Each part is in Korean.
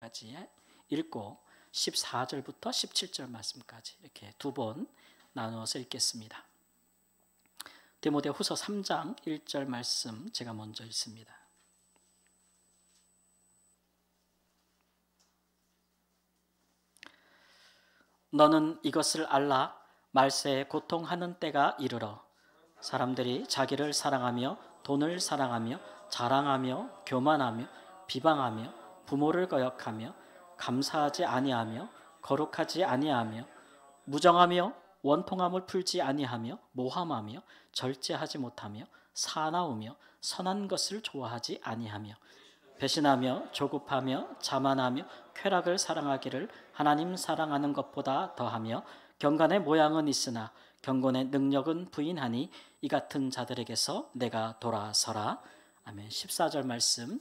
말씀까지 읽고 14절부터 17절 말씀까지 이렇게 두 번 나누어서 읽겠습니다. 디모데후서 3장 1절 말씀 제가 먼저 읽습니다. 너는 이것을 알라. 말세에 고통하는 때가 이르러 사람들이 자기를 사랑하며 돈을 사랑하며 자랑하며 교만하며 비방하며 부모를 거역하며 감사하지 아니하며 거룩하지 아니하며 무정하며 원통함을 풀지 아니하며 모함하며 절제하지 못하며 사나우며 선한 것을 좋아하지 아니하며 배신하며 조급하며 자만하며 쾌락을 사랑하기를 하나님 사랑하는 것보다 더하며 경건의 모양은 있으나 경건의 능력은 부인하니 이 같은 자들에게서 내가 돌아서라. 아멘. 14절 말씀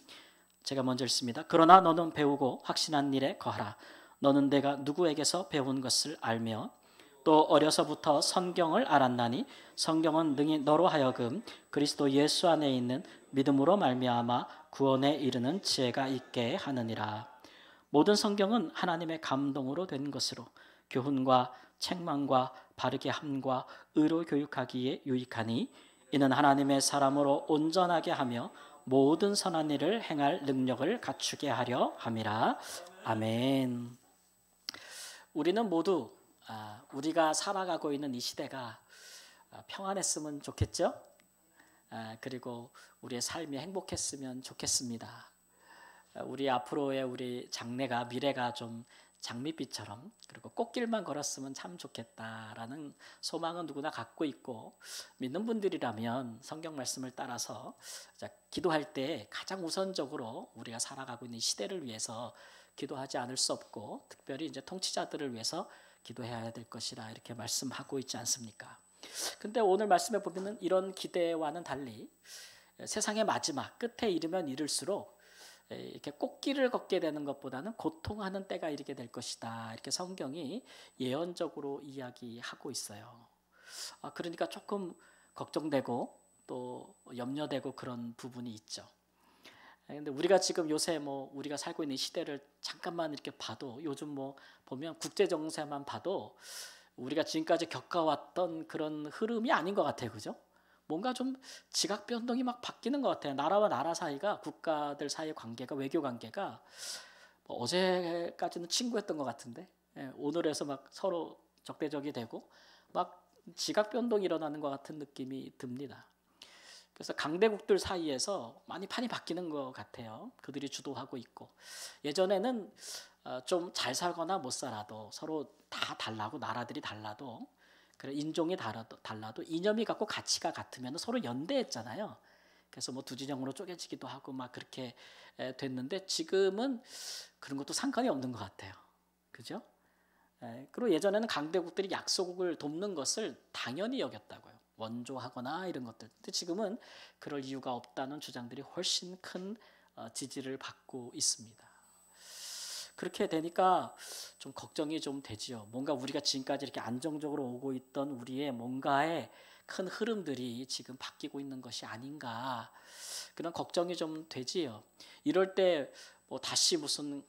제가 먼저 읽습니다. 그러나 너는 배우고 확신한 일에 거하라. 너는 내가 누구에게서 배운 것을 알며 또 어려서부터 성경을 알았나니 성경은 능히 너로 하여금 그리스도 예수 안에 있는 믿음으로 말미암아 구원에 이르는 지혜가 있게 하느니라. 모든 성경은 하나님의 감동으로 된 것으로 교훈과 책망과 바르게 함과 의로 교육하기에 유익하니 이는 하나님의 사람으로 온전하게 하며 모든 선한 일을 행할 능력을 갖추게 하려 함이라. 아멘. 우리는 모두 우리가 살아가고 있는 이 시대가 평안했으면 좋겠죠? 그리고 우리의 삶이 행복했으면 좋겠습니다. 우리 앞으로의 우리 장래가 미래가 좀 장밋빛처럼 그리고 꽃길만 걸었으면 참 좋겠다라는 소망은 누구나 갖고 있고 믿는 분들이라면 성경 말씀을 따라서 기도할 때 가장 우선적으로 우리가 살아가고 있는 시대를 위해서 기도하지 않을 수 없고 특별히 이제 통치자들을 위해서 기도해야 될 것이라 이렇게 말씀하고 있지 않습니까? 근데 오늘 말씀에 보면은 이런 기대와는 달리 세상의 마지막 끝에 이르면 이를수록 이렇게 꽃길을 걷게 되는 것보다는 고통하는 때가 이르게 될 것이다. 이렇게 성경이 예언적으로 이야기하고 있어요. 그러니까 조금 걱정되고 또 염려되고 그런 부분이 있죠. 근데 우리가 지금 요새 우리가 살고 있는 시대를 잠깐만 이렇게 봐도 요즘 보면 국제 정세만 봐도 우리가 지금까지 겪어왔던 그런 흐름이 아닌 것 같아요. 그죠? 뭔가 좀 지각 변동이 막 바뀌는 것 같아요. 나라와 나라 사이가 국가들 사이의 관계가 외교 관계가 어제까지는 친구였던 것 같은데 오늘에서 막 서로 적대적이 되고 막 지각 변동이 일어나는 것 같은 느낌이 듭니다. 그래서 강대국들 사이에서 많이 판이 바뀌는 것 같아요. 그들이 주도하고 있고 예전에는 좀 잘 살거나 못 살아도 서로 다 달라고 나라들이 달라도 그래 인종이 달라도 이념이 같고 가치가 같으면 서로 연대했잖아요. 그래서 두 진영으로 쪼개지기도 하고 막 그렇게 됐는데 지금은 그런 것도 상관이 없는 것 같아요. 그죠? 그리고 예전에는 강대국들이 약소국을 돕는 것을 당연히 여겼다고요. 원조하거나 이런 것들. 근데 지금은 그럴 이유가 없다는 주장들이 훨씬 큰 지지를 받고 있습니다. 그렇게 되니까 좀 걱정이 좀 되지요. 뭔가 우리가 지금까지 이렇게 안정적으로 오고 있던 우리의 뭔가의 큰 흐름들이 지금 바뀌고 있는 것이 아닌가 그런 걱정이 좀 되지요. 이럴 때 다시 무슨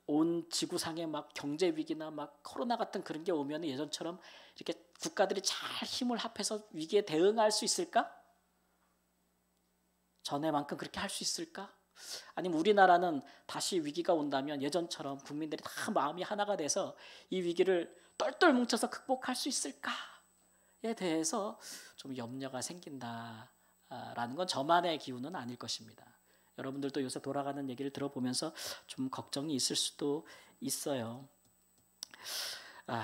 온 지구상에 막 경제 위기나 막 코로나 같은 그런 게 오면 예전처럼 이렇게 국가들이 잘 힘을 합해서 위기에 대응할 수 있을까? 전에만큼 그렇게 할 수 있을까? 아니면 우리나라는 다시 위기가 온다면 예전처럼 국민들이 다 마음이 하나가 돼서 이 위기를 똘똘 뭉쳐서 극복할 수 있을까에 대해서 좀 염려가 생긴다라는 건 저만의 기운은 아닐 것입니다. 여러분들도 요새 돌아가는 얘기를 들어보면서 좀 걱정이 있을 수도 있어요.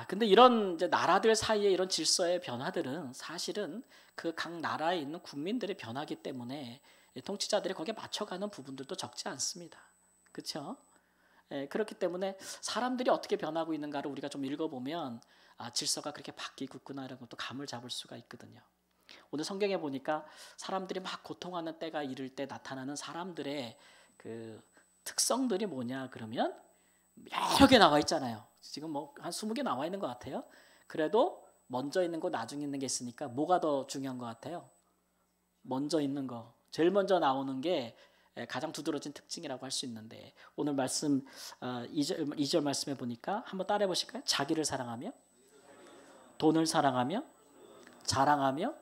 근데 이런 이제 나라들 사이의 이런 질서의 변화들은 사실은 그 각 나라에 있는 국민들의 변화기 때문에 통치자들이 거기에 맞춰가는 부분들도 적지 않습니다. 그렇죠? 그렇기 때문에 사람들이 어떻게 변하고 있는가를 우리가 좀 읽어보면 질서가 그렇게 바뀌고 있구나 이런 것도 감을 잡을 수가 있거든요. 오늘 성경에 보니까 사람들이 막 고통하는 때가 이를 때 나타나는 사람들의 그 특성들이 뭐냐 그러면 여러 개 나와 있잖아요. 지금 한 20개 나와 있는 것 같아요. 그래도 먼저 있는 거 나중에 있는 게 있으니까 뭐가 더 중요한 것 같아요? 먼저 있는 거. 제일 먼저 나오는 게 가장 두드러진 특징이라고 할 수 있는데 오늘 말씀 2절 말씀해 보니까 한번 따라해 보실까요? 자기를 사랑하며 돈을 사랑하며 자랑하며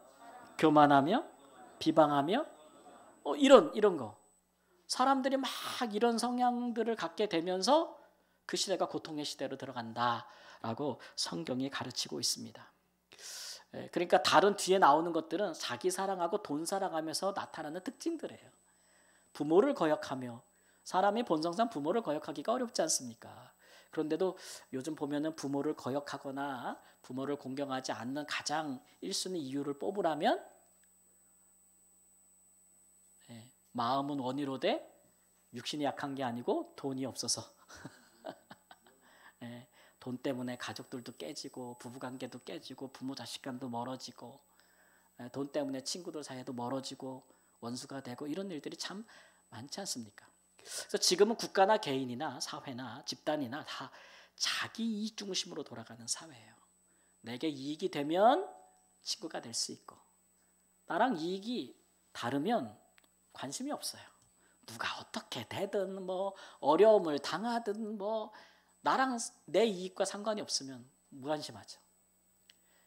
교만하며 비방하며 이런 거. 사람들이 막 이런 성향들을 갖게 되면서 그 시대가 고통의 시대로 들어간다라고 성경이 가르치고 있습니다. 그러니까 다른 뒤에 나오는 것들은 자기 사랑하고 돈 사랑하면서 나타나는 특징들이에요. 부모를 거역하며, 사람이 본성상 부모를 거역하기가 어렵지 않습니까? 그런데도 요즘 보면은 부모를 거역하거나 부모를 공경하지 않는 가장 1순위 이유를 뽑으라면 마음은 원이로되 육신이 약한 게 아니고 돈이 없어서 돈 때문에 가족들도 깨지고 부부관계도 깨지고 부모 자식 간도 멀어지고 돈 때문에 친구들 사이에도 멀어지고 원수가 되고 이런 일들이 참 많지 않습니까? 그래서 지금은 국가나 개인이나 사회나 집단이나 다 자기 이익 중심으로 돌아가는 사회예요. 내게 이익이 되면 친구가 될 수 있고 나랑 이익이 다르면 관심이 없어요. 누가 어떻게 되든 뭐 어려움을 당하든 뭐 나랑 내 이익과 상관이 없으면 무관심하죠.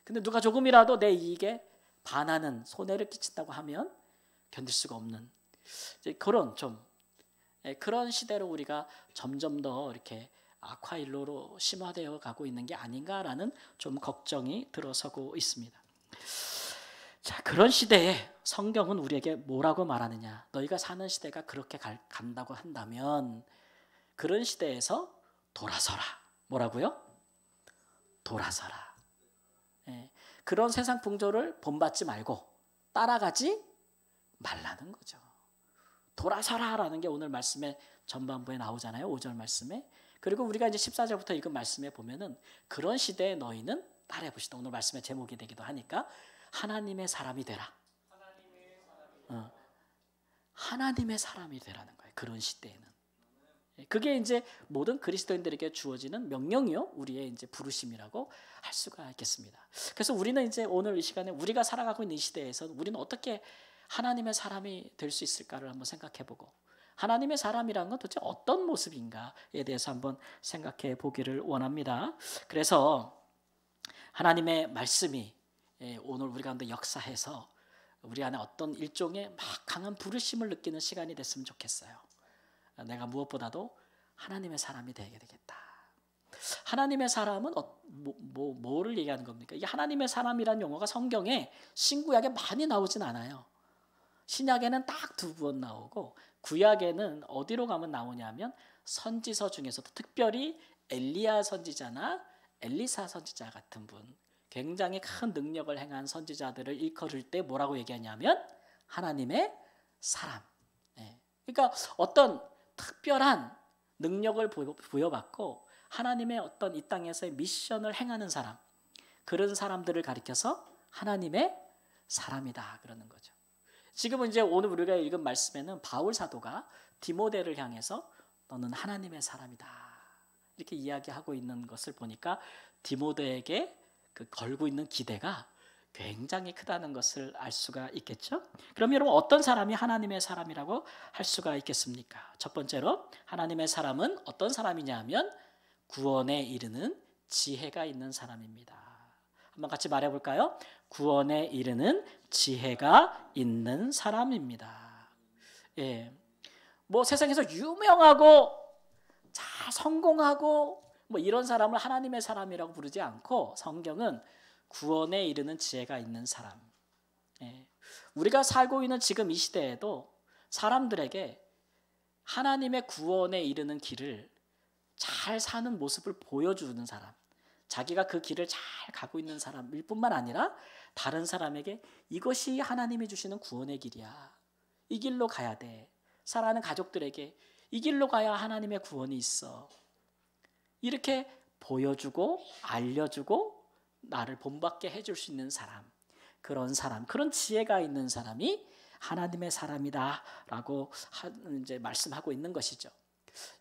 근데 누가 조금이라도 내 이익에 반하는 손해를 끼친다고 하면 견딜 수가 없는 그런 시대로 우리가 점점 더 이렇게 악화일로로 심화되어 가고 있는 게 아닌가라는 좀 걱정이 들어서고 있습니다. 자, 그런 시대에 성경은 우리에게 뭐라고 말하느냐? 너희가 사는 시대가 그렇게 간다고 한다면 그런 시대에서 돌아서라. 뭐라고요? 돌아서라. 그런 세상 풍조를 본받지 말고 따라가지 말라는 거죠. 돌아서라라는 게 오늘 말씀의 전반부에 나오잖아요. 5절 말씀에. 그리고 우리가 이제 14절부터 읽은 말씀에 보면은 그런 시대에 너희는 따라해 봅시다. 오늘 말씀의 제목이 되기도 하니까 하나님의 사람이 되라. 하나님의 사람이 되라는 거예요. 그런 시대에는. 그게 이제 모든 그리스도인들에게 주어지는 명령이요. 우리의 이제 부르심이라고 할 수가 있겠습니다. 그래서 우리는 이제 오늘 이 시간에 우리가 살아가고 있는 이 시대에서 우리는 어떻게 하나님의 사람이 될 수 있을까를 한번 생각해보고 하나님의 사람이라는 건 도대체 어떤 모습인가에 대해서 한번 생각해 보기를 원합니다. 그래서 하나님의 말씀이 오늘 우리 가운데 역사해서 우리 안에 어떤 일종의 막 강한 부르심을 느끼는 시간이 됐으면 좋겠어요. 내가 무엇보다도 하나님의 사람이 되게 되겠다. 하나님의 사람은 뭐를 얘기하는 겁니까? 이 하나님의 사람이라는 용어가 성경에 신구약에 많이 나오진 않아요. 신약에는 딱 2번 나오고 구약에는 어디로 가면 나오냐면 선지서 중에서도 특별히 엘리야 선지자나 엘리사 선지자 같은 분, 굉장히 큰 능력을 행한 선지자들을 일컬을 때 뭐라고 얘기하냐면 하나님의 사람. 그러니까 어떤 특별한 능력을 부여받고 하나님의 어떤 이 땅에서의 미션을 행하는 사람, 그런 사람들을 가리켜서 하나님의 사람이다 그러는 거죠. 지금은 이제 오늘 우리가 읽은 말씀에는 바울 사도가 디모데를 향해서 너는 하나님의 사람이다 이렇게 이야기하고 있는 것을 보니까 디모데에게 그 걸고 있는 기대가 굉장히 크다는 것을 알 수가 있겠죠. 그럼 여러분 어떤 사람이 하나님의 사람이라고 할 수가 있겠습니까? 첫 번째로 하나님의 사람은 어떤 사람이냐 하면 구원에 이르는 지혜가 있는 사람입니다. 한번 같이 말해볼까요? 구원에 이르는 지혜가 있는 사람입니다. 뭐 세상에서 유명하고 잘 성공하고 뭐 이런 사람을 하나님의 사람이라고 부르지 않고 성경은 구원에 이르는 지혜가 있는 사람. 우리가 살고 있는 지금 이 시대에도 사람들에게 하나님의 구원에 이르는 길을 잘 사는 모습을 보여주는 사람, 자기가 그 길을 잘 가고 있는 사람일 뿐만 아니라 다른 사람에게 이것이 하나님이 주시는 구원의 길이야. 이 길로 가야 돼. 사랑하는 가족들에게 이 길로 가야 하나님의 구원이 있어. 이렇게 보여주고 알려주고 나를 본받게 해줄 수 있는 사람, 그런 사람, 그런 지혜가 있는 사람이 하나님의 사람이다라고 이제 말씀하고 있는 것이죠.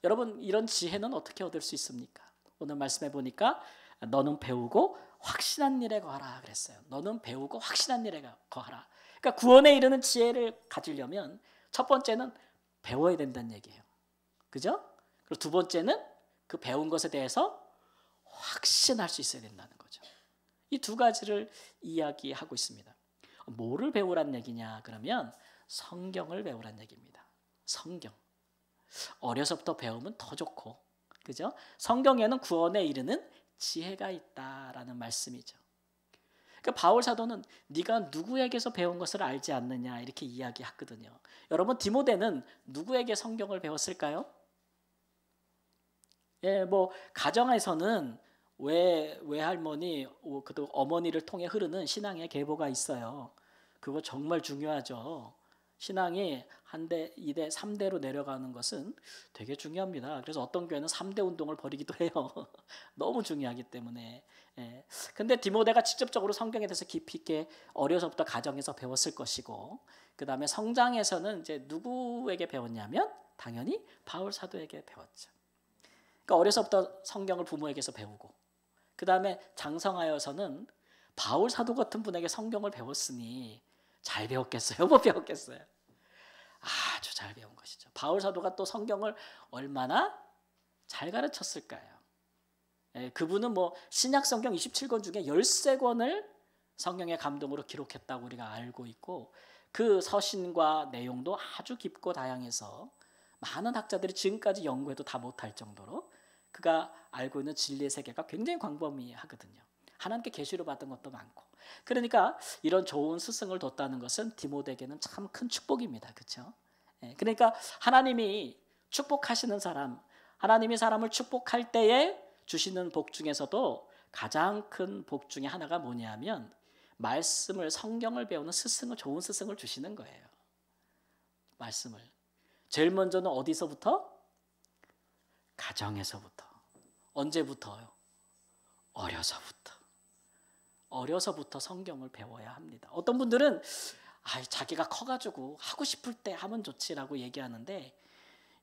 여러분 이런 지혜는 어떻게 얻을 수 있습니까? 오늘 말씀해 보니까 너는 배우고 확신한 일에 거하라 그랬어요. 너는 배우고 확신한 일에 거하라. 그러니까 구원에 이르는 지혜를 가지려면 첫 번째는 배워야 된다는 얘기예요. 그죠? 그리고 두 번째는 그 배운 것에 대해서 확신할 수 있어야 된다는 거죠. 이 두 가지를 이야기하고 있습니다. 뭐를 배우란 얘기냐 그러면 성경을 배우란 얘기입니다. 성경. 어려서부터 배우면 더 좋고, 그죠? 성경에는 구원에 이르는 지혜가 있다라는 말씀이죠. 그러니까 바울 사도는 네가 누구에게서 배운 것을 알지 않느냐 이렇게 이야기하거든요. 여러분 디모데는 누구에게 성경을 배웠을까요? 예, 뭐 가정에서는 외할머니, 그도 어머니를 통해 흐르는 신앙의 계보가 있어요. 그거 정말 중요하죠. 신앙이 한 대, 2대, 3대로 내려가는 것은 되게 중요합니다. 그래서 어떤 교회는 3대 운동을 벌이기도 해요. 너무 중요하기 때문에. 예. 근데 디모데가 직접적으로 성경에 대해서 깊이 있게 어려서부터 가정에서 배웠을 것이고, 그 다음에 성장에서는 이제 누구에게 배웠냐면 당연히 바울 사도에게 배웠죠. 그러니까 어려서부터 성경을 부모에게서 배우고, 그 다음에 장성하여서는 바울 사도 같은 분에게 성경을 배웠으니 잘 배웠겠어요? 못 배웠겠어요? 아주 잘 배운 것이죠. 바울 사도가 또 성경을 얼마나 잘 가르쳤을까요? 예, 그분은 뭐 신약 성경 27권 중에 13권을 성령의 감동으로 기록했다고 우리가 알고 있고, 그 서신과 내용도 아주 깊고 다양해서 많은 학자들이 지금까지 연구해도 다 못할 정도로 그가 알고 있는 진리의 세계가 굉장히 광범위하거든요. 하나님께 계시로 받은 것도 많고. 그러니까 이런 좋은 스승을 뒀다는 것은 디모데에게는 참 큰 축복입니다. 그렇죠? 그러니까 하나님이 축복하시는 사람, 하나님이 사람을 축복할 때에 주시는 복 중에서도 가장 큰 복 중에 하나가 뭐냐면 말씀을, 성경을 배우는 스승을, 좋은 스승을 주시는 거예요. 말씀을. 제일 먼저는 어디서부터? 가정에서부터. 언제부터요? 어려서부터 성경을 배워야 합니다. 어떤 분들은 자기가 커가지고 하고 싶을 때 하면 좋지라고 얘기하는데,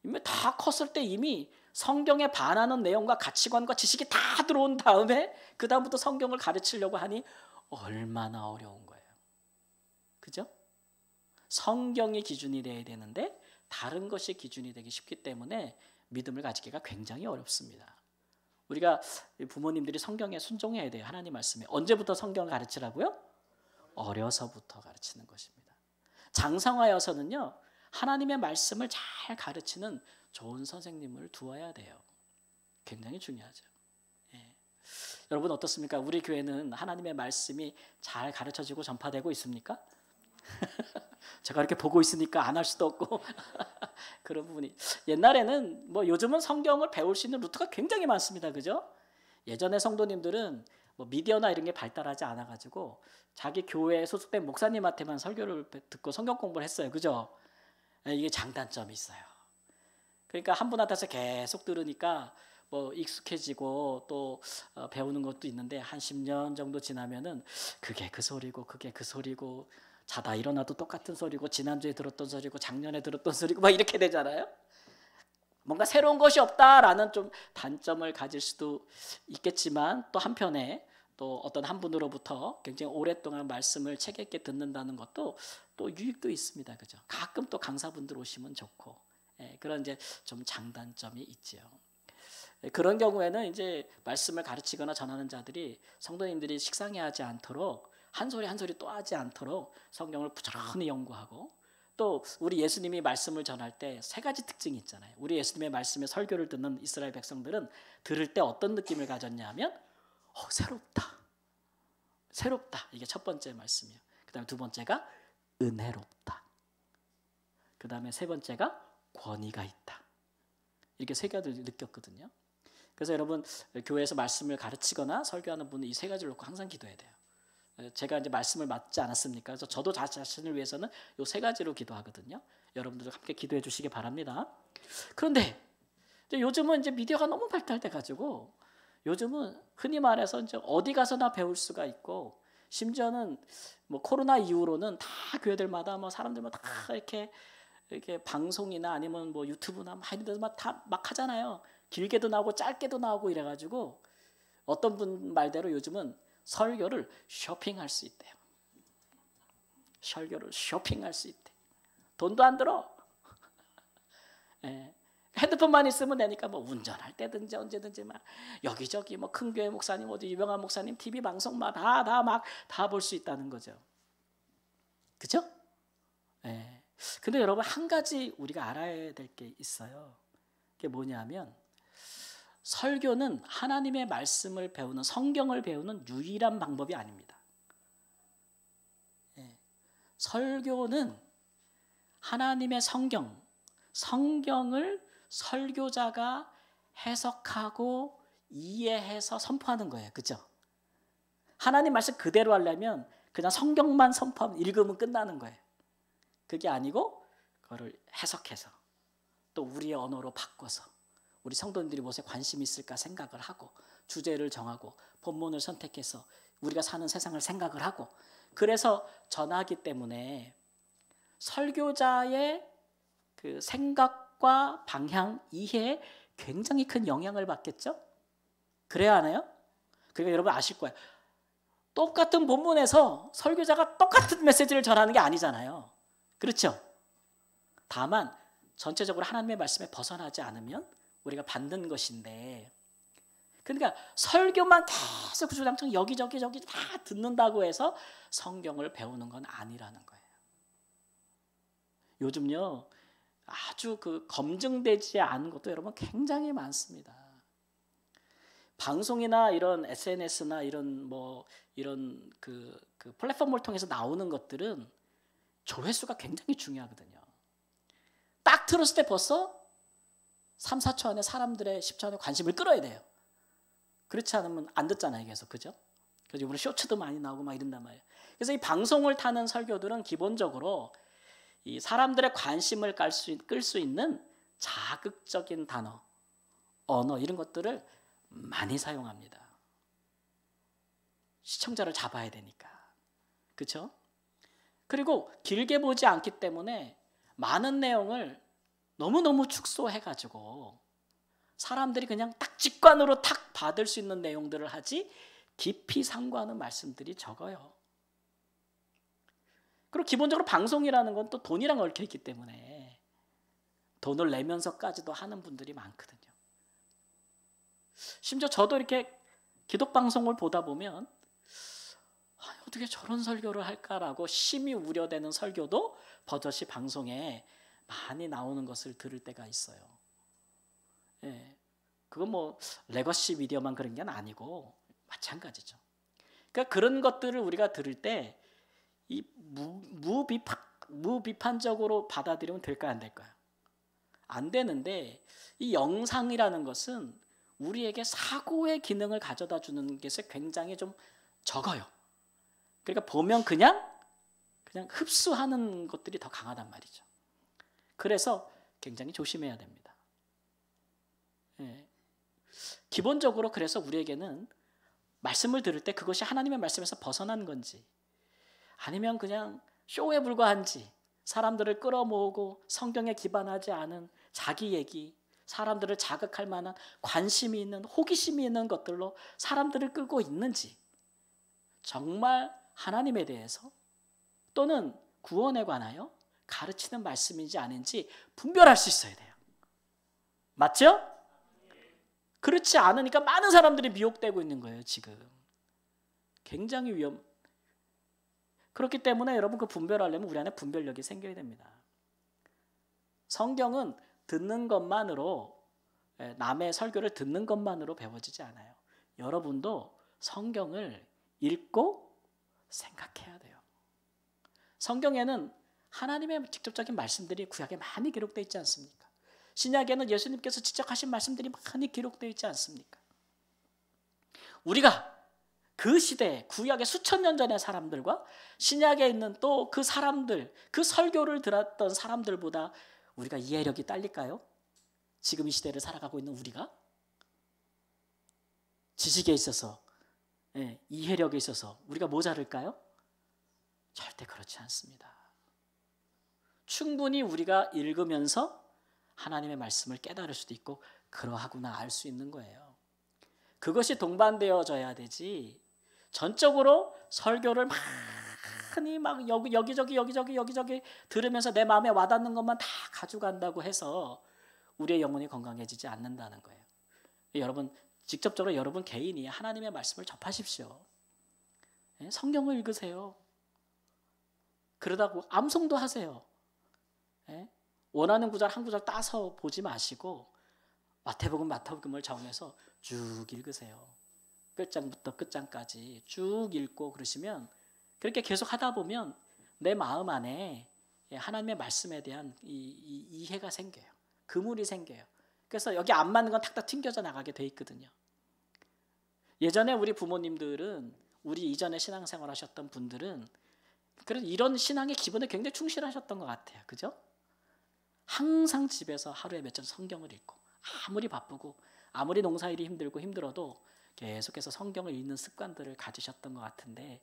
이미 다 컸을 때 이미 성경에 반하는 내용과 가치관과 지식이 다 들어온 다음에 그 다음부터 성경을 가르치려고 하니 얼마나 어려운 거예요. 그죠? 성경이 기준이 돼야 되는데 다른 것이 기준이 되기 쉽기 때문에 믿음을 가지기가 굉장히 어렵습니다. 우리가 부모님들이 성경에 순종해야 돼요. 하나님 말씀에. 언제부터 성경을 가르치라고요? 어려서부터 가르치는 것입니다. 장성하여서는요, 하나님의 말씀을 잘 가르치는 좋은 선생님을 두어야 돼요. 굉장히 중요하죠. 예. 여러분 어떻습니까? 우리 교회는 하나님의 말씀이 잘 가르쳐지고 전파되고 있습니까? 제가 이렇게 보고 있으니까 안 할 수도 없고 그런 부분이. 옛날에는 뭐 요즘은 성경을 배울 수 있는 루트가 굉장히 많습니다. 그죠? 예전에 성도님들은 뭐 미디어나 이런 게 발달하지 않아가지고 자기 교회에 소속된 목사님한테만 설교를 듣고 성경 공부를 했어요. 그죠? 이게 장단점이 있어요. 그러니까 한 분한테서 계속 들으니까 뭐 익숙해지고 또 배우는 것도 있는데 한 10년 정도 지나면은 그게 그 소리고 그게 그 소리고, 자다 일어나도 똑같은 소리고, 지난주에 들었던 소리고, 작년에 들었던 소리고 막 이렇게 되잖아요. 뭔가 새로운 것이 없다라는 좀 단점을 가질 수도 있겠지만, 또 한편에 또 어떤 한 분으로부터 굉장히 오랫동안 말씀을 책 있게 듣는다는 것도 또 유익도 있습니다. 그죠? 가끔 또 강사분들 오시면 좋고, 그런 이제 좀 장단점이 있죠. 그런 경우에는 이제 말씀을 가르치거나 전하는 자들이 성도님들이 식상해하지 않도록 한 소리 한 소리 또 하지 않도록 성경을 부지런히 연구하고, 또 우리 예수님이 말씀을 전할 때 세 가지 특징이 있잖아요. 우리 예수님의 말씀에 설교를 듣는 이스라엘 백성들은 들을 때 어떤 느낌을 가졌냐 하면 새롭다. 이게 첫 번째 말씀이에요. 그 다음에 두 번째가 은혜롭다. 그 다음에 세 번째가 권위가 있다. 이렇게 세 가지를 느꼈거든요. 그래서 여러분 교회에서 말씀을 가르치거나 설교하는 분은 이 세 가지를 놓고 항상 기도해야 돼요. 제가 이제 말씀을 맡지 않았습니까? 그래서 저도 자신을 위해서는 이 세 가지로 기도하거든요. 여러분들도 함께 기도해 주시기 바랍니다. 그런데 요즘은 이제 미디어가 너무 발달돼 가지고 요즘은 흔히 말해서 이제 어디 가서나 배울 수가 있고, 심지어는 뭐 코로나 이후로는 다 교회들마다 뭐 사람들마다 다 이렇게 방송이나 아니면 뭐 유튜브나 막 이런 데서 다 막 하잖아요. 길게도 나오고 짧게도 나오고 이래가지고 어떤 분 말대로 요즘은 설교를 쇼핑할 수 있대요. 설교를 쇼핑할 수 있대. 돈도 안 들어. 예. 핸드폰만 있으면 되니까 뭐 운전할 때든지 언제든지 막 여기저기 뭐 큰 교회 목사님, 어디 유명한 목사님 TV 방송 막 다 볼 수 있다는 거죠. 그죠? 예. 근데 여러분, 한 가지 우리가 알아야 될 게 있어요. 그게 뭐냐면, 설교는 하나님의 말씀을 배우는, 성경을 배우는 유일한 방법이 아닙니다. 예. 설교는 하나님의 성경을 설교자가 해석하고 이해해서 선포하는 거예요. 그죠? 하나님 말씀 그대로 하려면 그냥 성경만 선포하면, 읽으면 끝나는 거예요. 그게 아니고 그거를 해석해서 또 우리의 언어로 바꿔서 우리 성도님들이 무엇에 관심이 있을까 생각을 하고, 주제를 정하고 본문을 선택해서 우리가 사는 세상을 생각을 하고, 그래서 전하기 때문에 설교자의 그 생각과 방향, 이해에 굉장히 큰 영향을 받겠죠? 그래야 하나요? 그러니까 여러분 아실 거예요. 똑같은 본문에서 설교자가 똑같은 메시지를 전하는 게 아니잖아요. 그렇죠? 다만 전체적으로 하나님의 말씀에 벗어나지 않으면 우리가 받는 것인데, 그러니까 설교만 계속 주장창 여기저기 다 듣는다고 해서 성경을 배우는 건 아니라는 거예요. 요즘요, 아주 그 검증되지 않은 것도 여러분 굉장히 많습니다. 방송이나 이런 SNS나 이런 그 플랫폼을 통해서 나오는 것들은 조회수가 굉장히 중요하거든요. 딱 들었을 때 벌써 3, 4초 안에 사람들의 10초 안에 관심을 끌어야 돼요. 그렇지 않으면 안 듣잖아요, 계속. 그죠? 그래서 이번에 쇼츠도 많이 나오고 막 이런단 말이에요. 그래서 이 방송을 타는 설교들은 기본적으로 이 사람들의 관심을 끌 수 있는 자극적인 단어, 언어, 이런 것들을 많이 사용합니다. 시청자를 잡아야 되니까. 그렇죠? 그리고 길게 보지 않기 때문에 많은 내용을 너무너무 축소해가지고 사람들이 그냥 딱 직관으로 탁 받을 수 있는 내용들을 하지 깊이 상고하는 말씀들이 적어요. 그리고 기본적으로 방송이라는 건 또 돈이랑 얽혀 있기 때문에 돈을 내면서까지도 하는 분들이 많거든요. 심지어 저도 이렇게 기독방송을 보다 보면 어떻게 저런 설교를 할까라고 심히 우려되는 설교도 버젓이 방송에 많이 나오는 것을 들을 때가 있어요. 예, 그건 뭐 레거시 미디어만 그런 게 아니고 마찬가지죠. 그러니까 그런 것들을 우리가 들을 때 이 무비판적으로 받아들이면 될까요, 안 될까요? 안 되는데, 이 영상이라는 것은 우리에게 사고의 기능을 가져다 주는 것이 굉장히 좀 적어요. 그러니까 보면 그냥 흡수하는 것들이 더 강하단 말이죠. 그래서 굉장히 조심해야 됩니다. 예. 기본적으로 그래서 우리에게는 말씀을 들을 때 그것이 하나님의 말씀에서 벗어난 건지, 아니면 그냥 쇼에 불과한지, 사람들을 끌어모으고 성경에 기반하지 않은 자기 얘기, 사람들을 자극할 만한 관심이 있는, 호기심이 있는 것들로 사람들을 끌고 있는지, 정말 하나님에 대해서 또는 구원에 관하여 가르치는 말씀인지 아닌지 분별할 수 있어야 돼요. 맞죠? 그렇지 않으니까 많은 사람들이 미혹되고 있는 거예요, 지금. 굉장히 그렇기 때문에 여러분, 그 분별하려면 우리 안에 분별력이 생겨야 됩니다. 성경은 듣는 것만으로, 남의 설교를 듣는 것만으로 배워지지 않아요. 여러분도 성경을 읽고 생각해야 돼요. 성경에는 하나님의 직접적인 말씀들이 구약에 많이 기록되어 있지 않습니까? 신약에는 예수님께서 직접 하신 말씀들이 많이 기록되어 있지 않습니까? 우리가 그 시대, 구약의 수천 년 전의 사람들과 신약에 있는 또 그 사람들, 그 설교를 들었던 사람들보다 우리가 이해력이 딸릴까요? 지금 이 시대를 살아가고 있는 우리가? 지식에 있어서, 이해력에 있어서 우리가 모자랄까요? 절대 그렇지 않습니다. 충분히 우리가 읽으면서 하나님의 말씀을 깨달을 수도 있고, 그러하구나 알 수 있는 거예요. 그것이 동반되어져야 되지, 전적으로 설교를 많이 막 여기저기 들으면서 내 마음에 와닿는 것만 다 가져간다고 해서 우리의 영혼이 건강해지지 않는다는 거예요. 여러분 직접적으로 여러분 개인이 하나님의 말씀을 접하십시오. 성경을 읽으세요. 그러다고 암송도 하세요. 원하는 구절 한 구절 따서 보지 마시고 마태복음을 정해서 쭉 읽으세요. 끝장부터 끝장까지 쭉 읽고 그러시면 그렇게 계속 하다 보면 내 마음 안에 하나님의 말씀에 대한 이해가 생겨요. 그물이 생겨요. 그래서 여기 안 맞는 건 탁탁 튕겨져 나가게 돼 있거든요. 예전에 우리 부모님들은 우리 이전에 신앙생활 하셨던 분들은 그런 이런 신앙의 기본에 굉장히 충실하셨던 것 같아요. 그죠? 항상 집에서 하루에 몇 장 성경을 읽고 아무리 바쁘고 아무리 농사일이 힘들고 힘들어도 계속해서 성경을 읽는 습관들을 가지셨던 것 같은데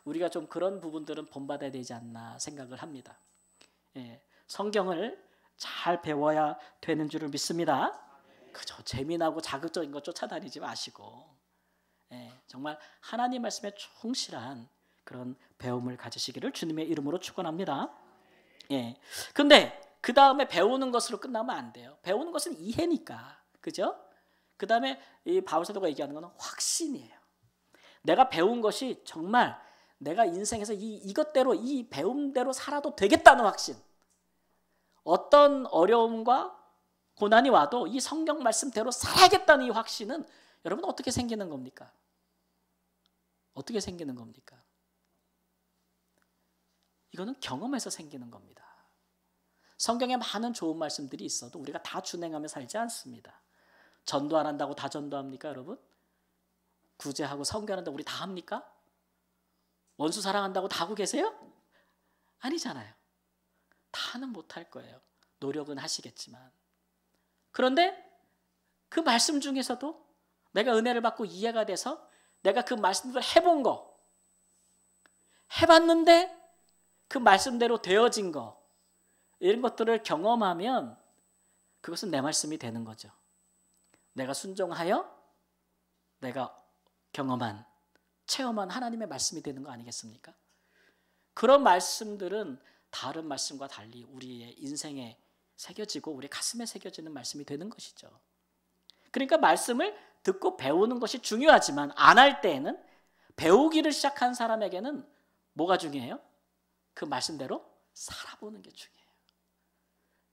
우리가 좀 그런 부분들은 본받아야 되지 않나 생각을 합니다. 성경을 잘 배워야 되는 줄을 믿습니다. 그저 재미나고 자극적인 것 쫓아다니지 마시고 정말 하나님 말씀에 충실한 그런 배움을 가지시기를 주님의 이름으로 축원합니다. 근데 그 다음에 배우는 것으로 끝나면 안 돼요. 배우는 것은 이해니까, 그죠? 그 다음에 이 바울 사도가 얘기하는 것은 확신이에요. 내가 배운 것이 정말 내가 인생에서 이것대로 이 배움대로 살아도 되겠다는 확신. 어떤 어려움과 고난이 와도 이 성경 말씀대로 살아야겠다는 이 확신은 여러분 어떻게 생기는 겁니까? 어떻게 생기는 겁니까? 이거는 경험에서 생기는 겁니다. 성경에 많은 좋은 말씀들이 있어도 우리가 다 준행하며 살지 않습니다. 전도 안 한다고 다 전도합니까, 여러분? 구제하고 선교한다고 우리 다 합니까? 원수 사랑한다고 다 하고 계세요? 아니잖아요. 다는 못할 거예요. 노력은 하시겠지만. 그런데 그 말씀 중에서도 내가 은혜를 받고 이해가 돼서 내가 그 말씀들을 해본 거, 해봤는데 그 말씀대로 되어진 거, 이런 것들을 경험하면 그것은 내 말씀이 되는 거죠. 내가 순종하여 내가 경험한, 체험한 하나님의 말씀이 되는 거 아니겠습니까? 그런 말씀들은 다른 말씀과 달리 우리의 인생에 새겨지고 우리 가슴에 새겨지는 말씀이 되는 것이죠. 그러니까 말씀을 듣고 배우는 것이 중요하지만 안 할 때에는 배우기를 시작한 사람에게는 뭐가 중요해요? 그 말씀대로 살아보는 게 중요해요.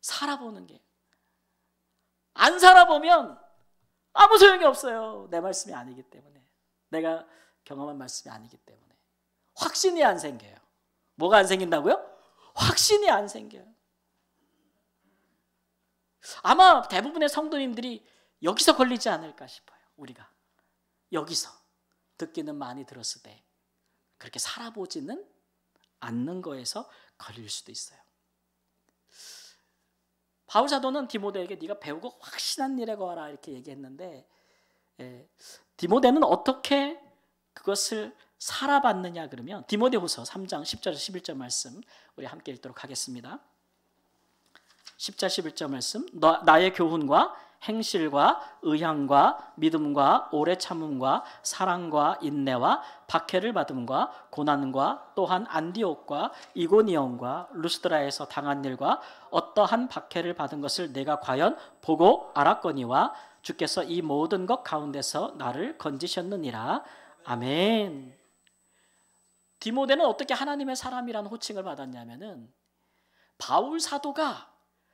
살아보는 게. 안 살아보면 아무 소용이 없어요. 내 말씀이 아니기 때문에. 내가 경험한 말씀이 아니기 때문에. 확신이 안 생겨요. 뭐가 안 생긴다고요? 확신이 안 생겨요. 아마 대부분의 성도님들이 여기서 걸리지 않을까 싶어요. 우리가 여기서 듣기는 많이 들었을 때 그렇게 살아보지는 않는 거에서 걸릴 수도 있어요. 바울 사도는 디모데에게 네가 배우고 확신한 일에 거하라 이렇게 얘기했는데 디모데는 어떻게 그것을 살아봤느냐 그러면 디모데후서 3장 10절 11절 말씀 우리 함께 읽도록 하겠습니다. 10절 11절 말씀 나의 교훈과 행실과 의향과 믿음과 오래 참음과 사랑과 인내와 박해를 받음과 고난과 또한 안디옥과 이고니온과 루스드라에서 당한 일과 어떠한 박해를 받은 것을 내가 과연 보고 알았거니와 주께서 이 모든 것 가운데서 나를 건지셨느니라. 아멘. 디모데는 어떻게 하나님의 사람이라는 호칭을 받았냐면은 바울 사도가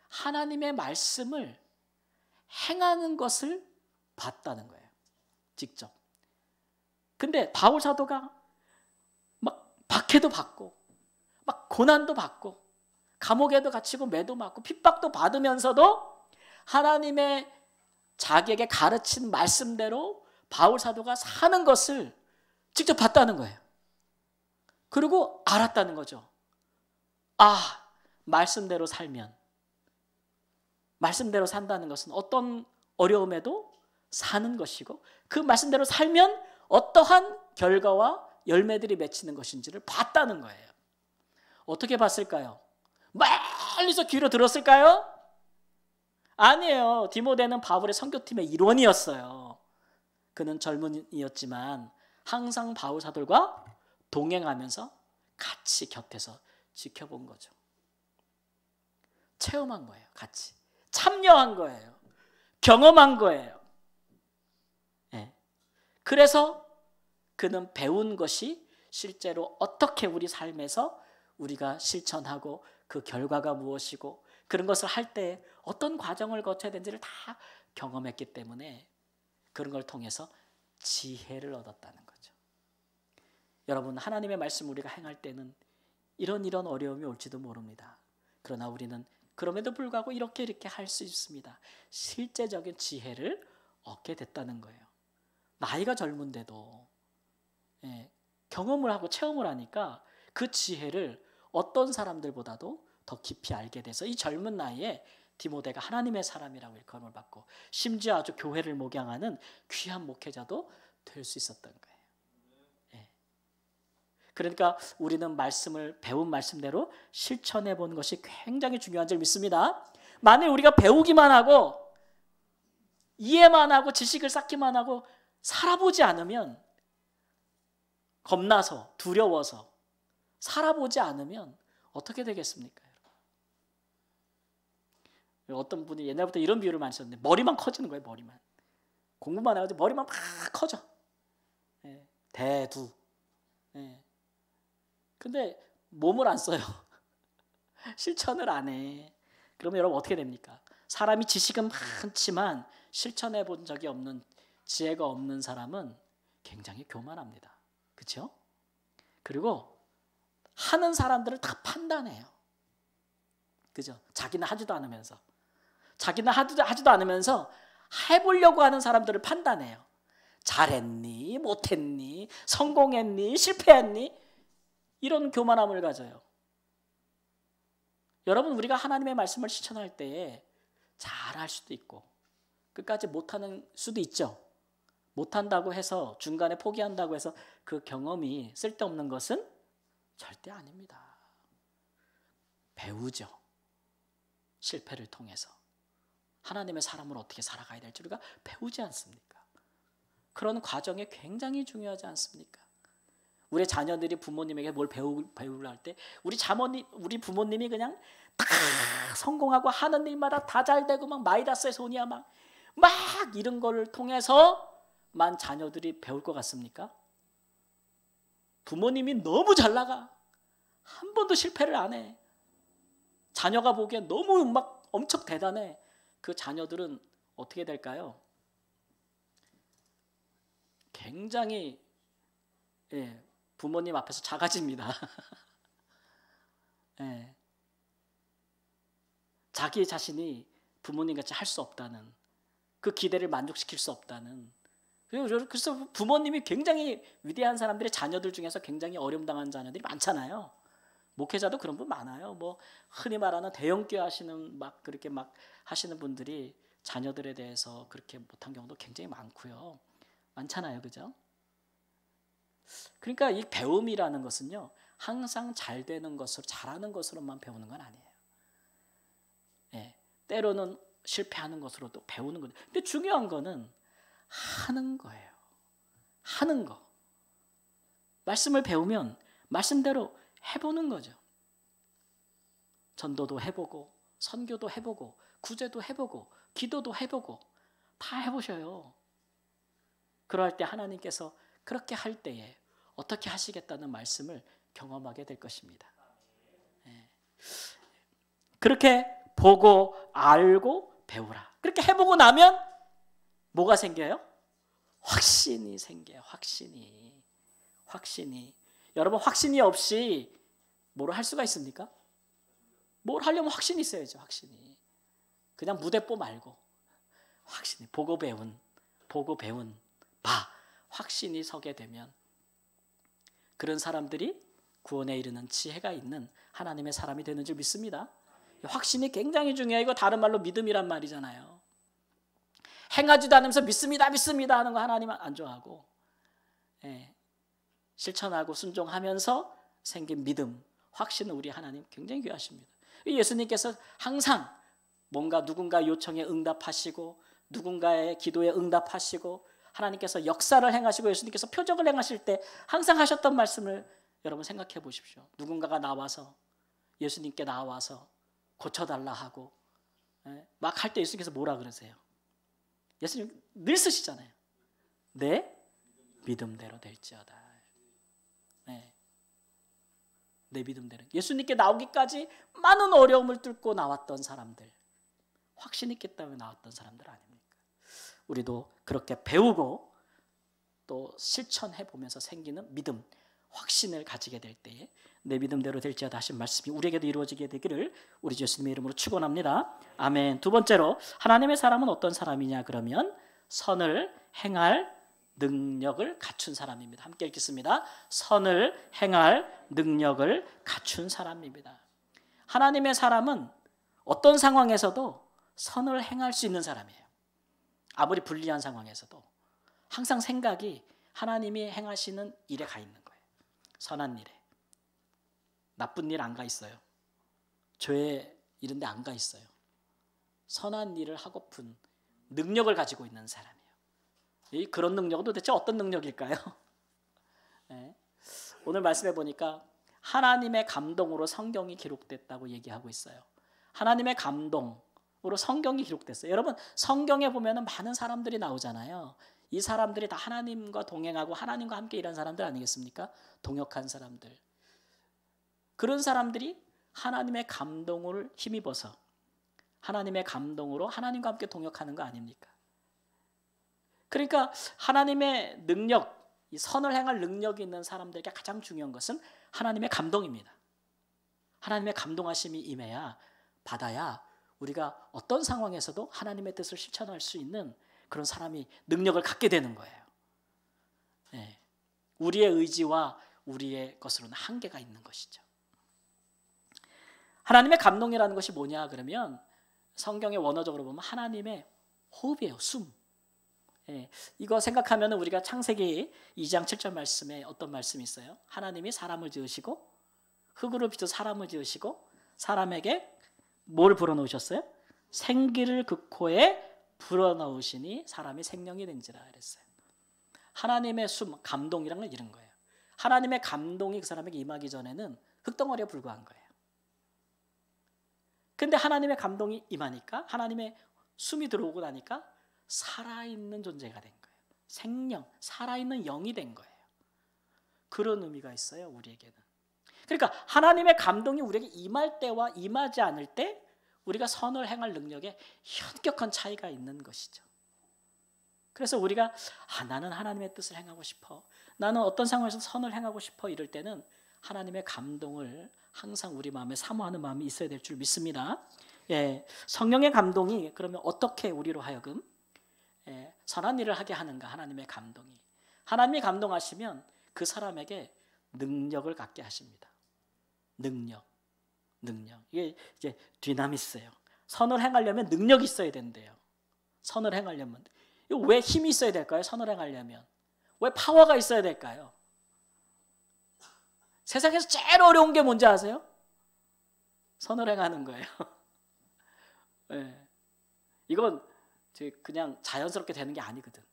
하나님의 말씀을 행하는 것을 봤다는 거예요. 직접. 근데 바울 사도가 막 박해도 받고 막 고난도 받고 감옥에도 갇히고 매도 맞고 핍박도 받으면서도 하나님의 자기에게 가르친 말씀대로 바울 사도가 사는 것을 직접 봤다는 거예요. 그리고 알았다는 거죠. 아, 말씀대로 살면 말씀대로 산다는 것은 어떤 어려움에도 사는 것이고 그 말씀대로 살면 어떠한 결과와 열매들이 맺히는 것인지를 봤다는 거예요. 어떻게 봤을까요? 멀리서 귀로 들었을까요? 아니에요. 디모데는 바울의 선교팀의 일원이었어요. 그는 젊은이였지만 항상 바울 사도들과 동행하면서 같이 곁에서 지켜본 거죠. 체험한 거예요. 같이. 참여한 거예요. 경험한 거예요. 예. 그래서 그는 배운 것이 실제로 어떻게 우리 삶에서 우리가 실천하고 그 결과가 무엇이고 그런 것을 할 때 어떤 과정을 거쳐야 되는지를 다 경험했기 때문에 그런 걸 통해서 지혜를 얻었다는 거죠. 여러분, 하나님의 말씀 우리가 행할 때는 이런 어려움이 올지도 모릅니다. 그러나 우리는 그럼에도 불구하고 이렇게 할 수 있습니다. 실제적인 지혜를 얻게 됐다는 거예요. 나이가 젊은데도 경험을 하고 체험을 하니까 그 지혜를 어떤 사람들보다도 더 깊이 알게 돼서 이 젊은 나이에 디모데가 하나님의 사람이라고 일컬음을 받고 심지어 아주 교회를 목양하는 귀한 목회자도 될 수 있었던 거예요. 그러니까 우리는 말씀을 배운 말씀대로 실천해 보는 것이 굉장히 중요한 줄 믿습니다. 만일 우리가 배우기만 하고 이해만 하고 지식을 쌓기만 하고 살아보지 않으면, 겁나서 두려워서 살아보지 않으면 어떻게 되겠습니까? 어떤 분이 옛날부터 이런 비유를 많이 썼는데 머리만 커지는 거예요. 머리만. 공부만 해가지고 머리만 막 커져. 대두. 근데 몸을 안 써요. 실천을 안 해. 그러면 여러분 어떻게 됩니까? 사람이 지식은 많지만 실천해 본 적이 없는, 지혜가 없는 사람은 굉장히 교만합니다. 그렇죠? 그리고 하는 사람들을 다 판단해요. 그죠? 자기는 하지도 않으면서. 자기는 하지도 않으면서 해보려고 하는 사람들을 판단해요. 잘했니? 못했니? 성공했니? 실패했니? 이런 교만함을 가져요. 여러분, 우리가 하나님의 말씀을 실천할 때에 잘할 수도 있고 끝까지 못하는 수도 있죠. 못한다고 해서 중간에 포기한다고 해서 그 경험이 쓸데없는 것은 절대 아닙니다. 배우죠. 실패를 통해서 하나님의 사람으로 어떻게 살아가야 될지 우리가 배우지 않습니까? 그런 과정이 굉장히 중요하지 않습니까? 우리 자녀들이 부모님에게 뭘 배우려 할 때 우리 부모님이 그냥 다 성공하고 하는 일마다 다 잘 되고 막 마이다스의 손이야 막 이런 거를 통해서만 자녀들이 배울 것 같습니까? 부모님이 너무 잘 나가. 한 번도 실패를 안 해. 자녀가 보기엔 너무 막 엄청 대단해. 그 자녀들은 어떻게 될까요? 굉장히 부모님 앞에서 작아집니다. 자기 자신이 부모님같이 할 수 없다는, 그 기대를 만족시킬 수 없다는. 그래서 부모님이 굉장히 위대한 사람들의 자녀들 중에서 굉장히 어려움당하는 자녀들이 많잖아요. 목회자도 그런 분 많아요. 뭐 흔히 말하는 대형교회 하시는 그렇게 하시는 분들이 자녀들에 대해서 그렇게 못한 경우도 굉장히 많고요. 많잖아요, 그죠? 그러니까 이 배움이라는 것은요, 항상 잘 되는 것으로, 잘하는 것으로만 배우는 건 아니에요. 때로는 실패하는 것으로도 배우는 거죠. 근데 중요한 거는 하는 거예요. 하는 거. 말씀을 배우면 말씀대로 해보는 거죠. 전도도 해보고 선교도 해보고 구제도 해보고 기도도 해보고 다 해보셔요. 그럴 때 하나님께서 그렇게 할 때에 어떻게 하시겠다는 말씀을 경험하게 될 것입니다. 그렇게 보고 알고 배우라. 그렇게 해보고 나면 뭐가 생겨요? 확신이 생겨요. 확신이. 여러분, 확신이 없이 뭐를 할 수가 있습니까? 뭘 하려면 확신이 있어야죠. 확신이. 그냥 무대뽀 말고 확신이, 보고 배운 바, 확신이 서게 되면 그런 사람들이 구원에 이르는 지혜가 있는 하나님의 사람이 되는 줄 믿습니다. 확신이 굉장히 중요해요. 이거 다른 말로 믿음이란 말이잖아요. 행하지도 않으면서 믿습니다 하는 거 하나님 안 좋아하고, 실천하고 순종하면서 생긴 믿음, 확신은 우리 하나님 굉장히 귀하십니다. 예수님께서 항상 뭔가 누군가 요청에 응답하시고 누군가의 기도에 응답하시고 하나님께서 역사를 행하시고 예수님께서 표적을 행하실 때 항상 하셨던 말씀을 여러분 생각해 보십시오. 누군가가 나와서 예수님께 나와서 고쳐달라 하고 막 할 때 예수님께서 뭐라 그러세요? 예수님 늘 쓰시잖아요. 내 믿음대로 될지어다. 네. 내 믿음대로. 예수님께 나오기까지 많은 어려움을 뚫고 나왔던 사람들, 확신 있기 때문에 나왔던 사람들 아닙니까? 우리도 그렇게 배우고 또 실천해 보면서 생기는 믿음, 확신을 가지게 될 때에 내 믿음대로 될지어다 하신 말씀이 우리에게도 이루어지게 되기를 우리 주 예수님의 이름으로 축원합니다. 아멘. 두 번째로 하나님의 사람은 어떤 사람이냐 그러면 선을 행할 능력을 갖춘 사람입니다. 함께 읽겠습니다. 선을 행할 능력을 갖춘 사람입니다. 하나님의 사람은 어떤 상황에서도 선을 행할 수 있는 사람이에요. 아무리 불리한 상황에서도 항상 생각이 하나님이 행하시는 일에 가 있는 거예요. 선한 일에. 나쁜 일 안 가 있어요. 죄 이런 데 안 가 있어요. 선한 일을 하고픈 능력을 가지고 있는 사람이에요. 그런 능력은 도대체 어떤 능력일까요? 네. 오늘 말씀해 보니까 하나님의 감동으로 성경이 기록됐다고 얘기하고 있어요. 하나님의 감동으로 성경이 기록됐어요. 여러분 성경에 보면 많은 사람들이 나오잖아요. 이 사람들이 다 하나님과 동행하고 하나님과 함께 일한 사람들 아니겠습니까? 동역한 사람들. 그런 사람들이 하나님의 감동을 힘입어서 하나님의 감동으로 하나님과 함께 동역하는 거 아닙니까? 그러니까 하나님의 능력, 이 선을 행할 능력이 있는 사람들에게 가장 중요한 것은 하나님의 감동입니다. 하나님의 감동하심이 임해야 받아야 우리가 어떤 상황에서도 하나님의 뜻을 실천할 수 있는 그런 사람이 능력을 갖게 되는 거예요. 네. 우리의 의지와 우리의 것으로는 한계가 있는 것이죠. 하나님의 감동이라는 것이 뭐냐 그러면 성경의 원어적으로 보면 하나님의 호흡이에요. 숨. 예, 이거 생각하면 우리가 창세기 2장 7절 말씀에 어떤 말씀이 있어요? 하나님이 사람을 지으시고 흙으로 빚어 사람을 지으시고 사람에게 뭘 불어넣으셨어요? 생기를 그 코에 불어넣으시니 사람이 생명이 된지라 그랬어요. 하나님의 숨, 감동이란 건 이런 거예요. 하나님의 감동이 그 사람에게 임하기 전에는 흙덩어리에 불과한 거예요. 근데 하나님의 감동이 임하니까 하나님의 숨이 들어오고 나니까 살아있는 존재가 된 거예요. 생명, 살아있는 영이 된 거예요. 그런 의미가 있어요, 우리에게는. 그러니까 하나님의 감동이 우리에게 임할 때와 임하지 않을 때 우리가 선을 행할 능력에 현격한 차이가 있는 것이죠. 그래서 우리가 나는 하나님의 뜻을 행하고 싶어. 나는 어떤 상황에서 선을 행하고 싶어 이럴 때는 하나님의 감동을 항상 우리 마음에 사모하는 마음이 있어야 될 줄 믿습니다. 예, 성령의 감동이 그러면 어떻게 우리로 하여금 선한 일을 하게 하는가? 하나님의 감동이. 하나님이 감동하시면 그 사람에게 능력을 갖게 하십니다. 능력. 이게 이제 디나미스예요. 선을 행하려면 능력이 있어야 된대요. 선을 행하려면. 왜 힘이 있어야 될까요? 선을 행하려면. 왜 파워가 있어야 될까요? 세상에서 제일 어려운 게 뭔지 아세요? 선을 행하는 거예요. 네. 이건 그냥 자연스럽게 되는 게 아니거든.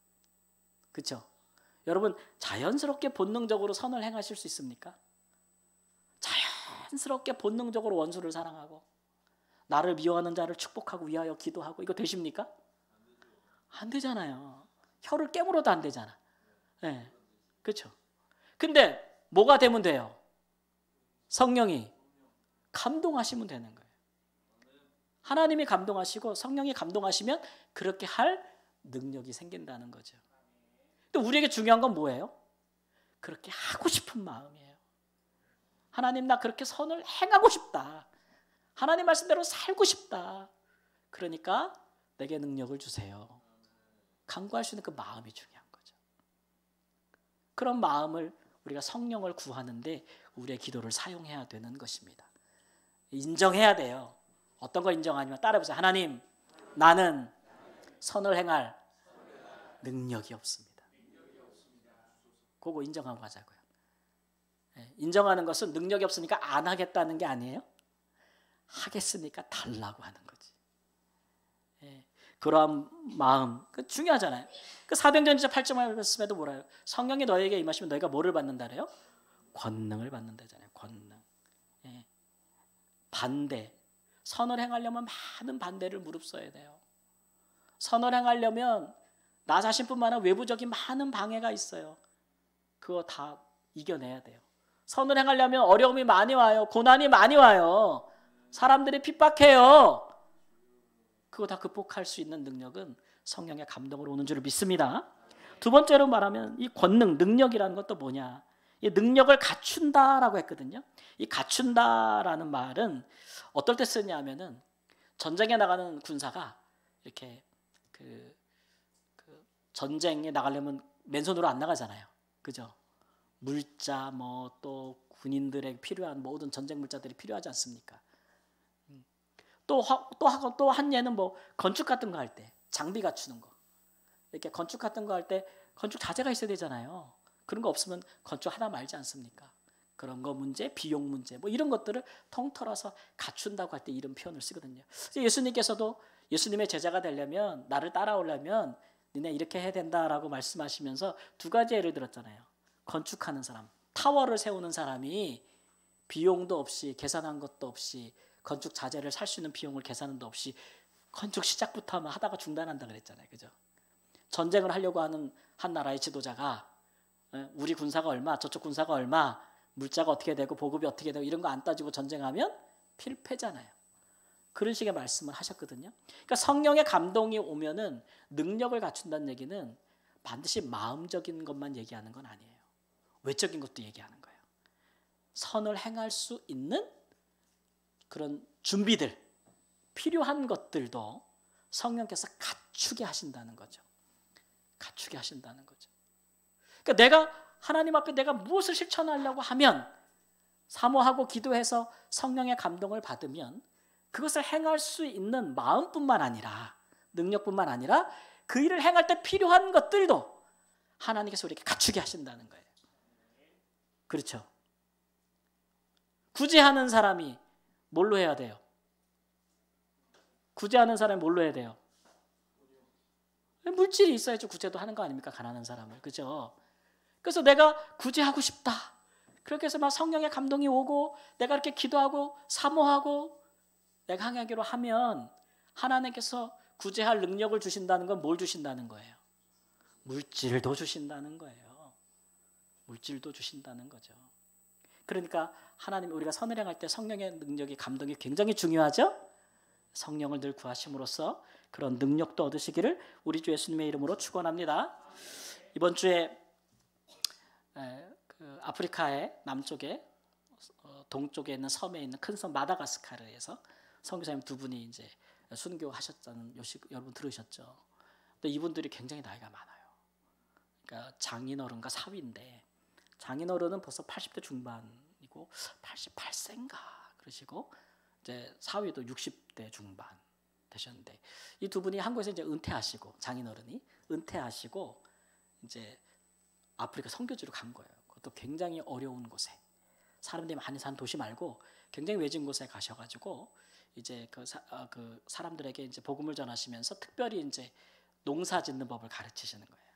그렇죠? 여러분 자연스럽게 본능적으로 선을 행하실 수 있습니까? 자연스럽게 본능적으로 원수를 사랑하고 나를 미워하는 자를 축복하고 위하여 기도하고 이거 되십니까? 안 되잖아요. 혀를 깨물어도 안 되잖아. 네. 그렇죠? 근데 뭐가 되면 돼요? 성령이 감동하시면 되는 거예요. 하나님이 감동하시고 성령이 감동하시면 그렇게 할 능력이 생긴다는 거죠. 근데 우리에게 중요한 건 뭐예요? 그렇게 하고 싶은 마음이에요. 하나님 나 그렇게 선을 행하고 싶다. 하나님 말씀대로 살고 싶다. 그러니까 내게 능력을 주세요. 간구할 수 있는 그 마음이 중요한 거죠. 그런 마음을 우리가 성령을 구하는데 우리의 기도를 사용해야 되는 것입니다. 인정해야 돼요. 어떤 거 인정하냐면 따라해보세요. 하나님, 나는 선을 행할 능력이 없습니다. 그거 인정하고 가자고요. 인정하는 것은 능력이 없으니까 안 하겠다는 게 아니에요. 하겠으니까 달라고 하는 거지. 그러한 마음, 그 중요하잖아요. 그 사도행전 8절 말씀에도 뭐라요? 성령이 너에게 임하시면 너희가 뭐를 받는다래요? 권능을 받는다잖아요. 권능. 반대. 선을 행하려면 많은 반대를 무릅써야 돼요. 선을 행하려면 나 자신뿐만 아니라 외부적인 많은 방해가 있어요. 그거 다 이겨내야 돼요. 선을 행하려면 어려움이 많이 와요. 고난이 많이 와요. 사람들이 핍박해요. 그거 다 극복할 수 있는 능력은 성령의 감동으로 오는 줄 믿습니다. 두 번째로 말하면 이 권능, 능력이라는 것도 뭐냐? 이 능력을 갖춘다라고 했거든요. 이 갖춘다라는 말은 어떨 때 쓰냐면은 전쟁에 나가는 군사가 이렇게 그 전쟁에 나가려면 맨손으로 안 나가잖아요. 그죠? 물자 뭐 또 군인들에게 필요한 모든 전쟁 물자들이 필요하지 않습니까? 또 한 예는 뭐 건축 같은 거 할 때 장비 갖추는 거. 이렇게 건축 같은 거 할 때 건축 자재가 있어야 되잖아요. 그런 거 없으면 건축 하다 말지 않습니까? 그런 거 문제, 비용 문제 뭐 이런 것들을 통틀어서 갖춘다고 할 때 이런 표현을 쓰거든요. 예수님께서도 예수님의 제자가 되려면 나를 따라오려면 니네 이렇게 해야 된다라고 말씀하시면서 두 가지 예를 들었잖아요. 건축하는 사람, 타워를 세우는 사람이 비용도 없이 계산한 것도 없이 건축 자재를 살 수 있는 비용을 계산한 도 없이 건축 시작부터 하면 하다가 중단한다 그랬잖아요. 그죠? 전쟁을 하려고 하는 한 나라의 지도자가 우리 군사가 얼마, 저쪽 군사가 얼마, 물자가 어떻게 되고 보급이 어떻게 되고 이런 거 안 따지고 전쟁하면 필패잖아요. 그런 식의 말씀을 하셨거든요. 그러니까 성령의 감동이 오면은 능력을 갖춘다는 얘기는 반드시 마음적인 것만 얘기하는 건 아니에요. 외적인 것도 얘기하는 거예요. 선을 행할 수 있는 그런 준비들, 필요한 것들도 성령께서 갖추게 하신다는 거죠. 갖추게 하신다는 거죠. 그러니까 내가 하나님 앞에 내가 무엇을 실천하려고 하면 사모하고 기도해서 성령의 감동을 받으면 그것을 행할 수 있는 마음뿐만 아니라 능력뿐만 아니라 그 일을 행할 때 필요한 것들도 하나님께서 우리에게 갖추게 하신다는 거예요. 그렇죠? 구제하는 사람이 뭘로 해야 돼요? 구제하는 사람이 뭘로 해야 돼요? 물질이 있어야지 구제도 하는 거 아닙니까? 가난한 사람을. 그죠? 그래서 내가 구제하고 싶다. 그렇게 해서 막 성령의 감동이 오고 내가 이렇게 기도하고 사모하고 내가 항하기로 하면 하나님께서 구제할 능력을 주신다는 건 뭘 주신다는 거예요? 물질도 주신다는 거예요. 물질도 주신다는 거죠. 그러니까 하나님 우리가 선을 행할 때 성령의 능력이 감동이 굉장히 중요하죠. 성령을 늘 구하심으로써 그런 능력도 얻으시기를 우리 주 예수님의 이름으로 축원합니다. 이번 주에 그 아프리카의 남쪽에 동쪽에 있는 섬에 있는 큰 섬 마다가스카르에서 선교사님 두 분이 이제 순교하셨다는 소식 여러분 들으셨죠? 근데 이분들이 굉장히 나이가 많아요. 그러니까 장인어른과 사위인데 장인어른은 벌써 80대 중반이고 88세인가 그러시고 이제 사위도 60대 중반 되셨는데 이 두 분이 한국에서 이제 은퇴하시고 장인어른이 은퇴하시고 이제 아프리카 선교지로 간 거예요. 그것도 굉장히 어려운 곳에 사람들이 많이 사는 도시 말고 굉장히 외진 곳에 가셔가지고 이제 그 사람들에게 이제 복음을 전하시면서 특별히 이제 농사 짓는 법을 가르치시는 거예요.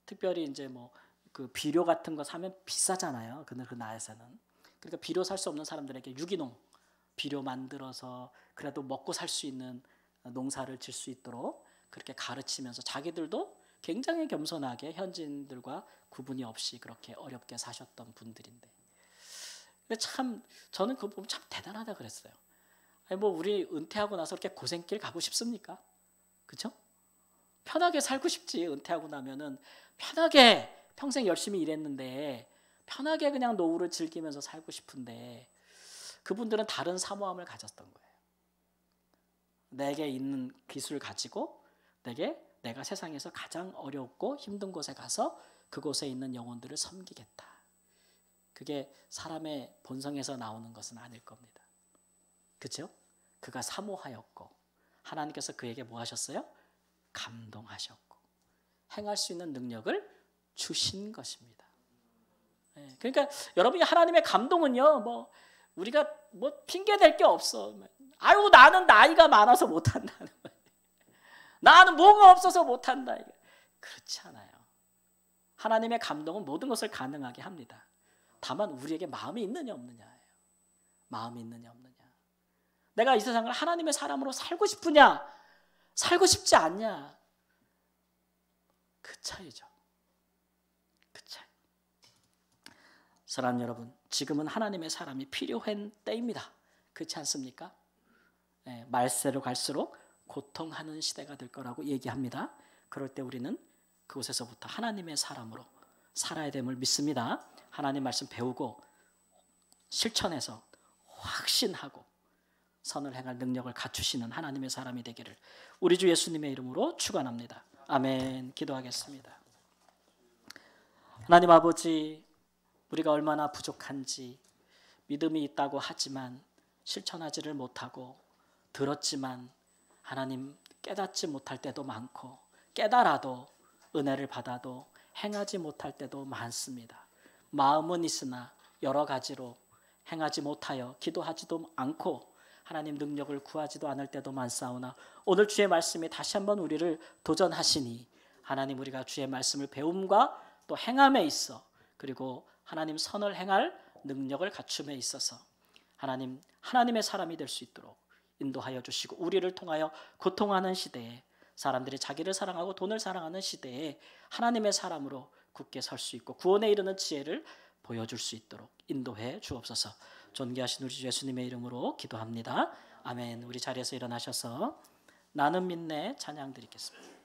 특별히 이제 뭐 그 비료 같은 거 사면 비싸잖아요. 그 나라에서는. 그러니까 비료 살 수 없는 사람들에게 유기농 비료 만들어서 그래도 먹고 살 수 있는 농사를 질 수 있도록 그렇게 가르치면서 자기들도 굉장히 겸손하게 현지인들과 구분이 없이 그렇게 어렵게 사셨던 분들인데. 근데 참 저는 그거 보면 참 대단하다 그랬어요. 아니 뭐 우리 은퇴하고 나서 이렇게 고생길 가고 싶습니까? 그렇죠? 편하게 살고 싶지. 은퇴하고 나면은 편하게 평생 열심히 일했는데 편하게 그냥 노후를 즐기면서 살고 싶은데 그분들은 다른 사모함을 가졌던 거예요. 내게 있는 기술을 가지고 내가 세상에서 가장 어렵고 힘든 곳에 가서 그곳에 있는 영혼들을 섬기겠다. 그게 사람의 본성에서 나오는 것은 아닐 겁니다. 그렇죠? 그가 사모하였고 하나님께서 그에게 뭐 하셨어요? 감동하셨고 행할 수 있는 능력을 주신 것입니다. 그러니까 여러분이 하나님의 감동은요, 뭐 우리가 뭐 핑계 댈 게 없어. 아유 나는 나이가 많아서 못한다는 거예요. 나는 뭐가 없어서 못한다. 그렇지 않아요. 하나님의 감동은 모든 것을 가능하게 합니다. 다만 우리에게 마음이 있느냐 없느냐예요. 마음이 있느냐 없느냐. 내가 이 세상을 하나님의 사람으로 살고 싶으냐, 살고 싶지 않냐, 그 차이죠. 그 차이. 사랑하는 여러분, 지금은 하나님의 사람이 필요한 때입니다. 그렇지 않습니까? 말세로 갈수록 고통하는 시대가 될 거라고 얘기합니다. 그럴 때 우리는 그곳에서부터 하나님의 사람으로 살아야 됨을 믿습니다. 하나님 말씀 배우고 실천해서 확신하고 선을 행할 능력을 갖추시는 하나님의 사람이 되기를 우리 주 예수님의 이름으로 축원합니다. 아멘. 기도하겠습니다. 하나님 아버지, 우리가 얼마나 부족한지 믿음이 있다고 하지만 실천하지를 못하고, 들었지만 하나님 깨닫지 못할 때도 많고, 깨달아도 은혜를 받아도 행하지 못할 때도 많습니다. 마음은 있으나 여러 가지로 행하지 못하여 기도하지도 않고 하나님 능력을 구하지도 않을 때도 많사오나, 오늘 주의 말씀이 다시 한번 우리를 도전하시니 하나님, 우리가 주의 말씀을 배움과 또 행함에 있어, 그리고 하나님 선을 행할 능력을 갖춤에 있어서 하나님, 하나님의 사람이 될 수 있도록 인도하여 주시고, 우리를 통하여 고통하는 시대에, 사람들이 자기를 사랑하고 돈을 사랑하는 시대에 하나님의 사람으로 굳게 설 수 있고 구원에 이르는 지혜를 보여줄 수 있도록 인도해 주옵소서. 존귀하신 우리 주 예수님의 이름으로 기도합니다. 아멘. 우리 자리에서 일어나셔서 나는 믿네 찬양 드리겠습니다.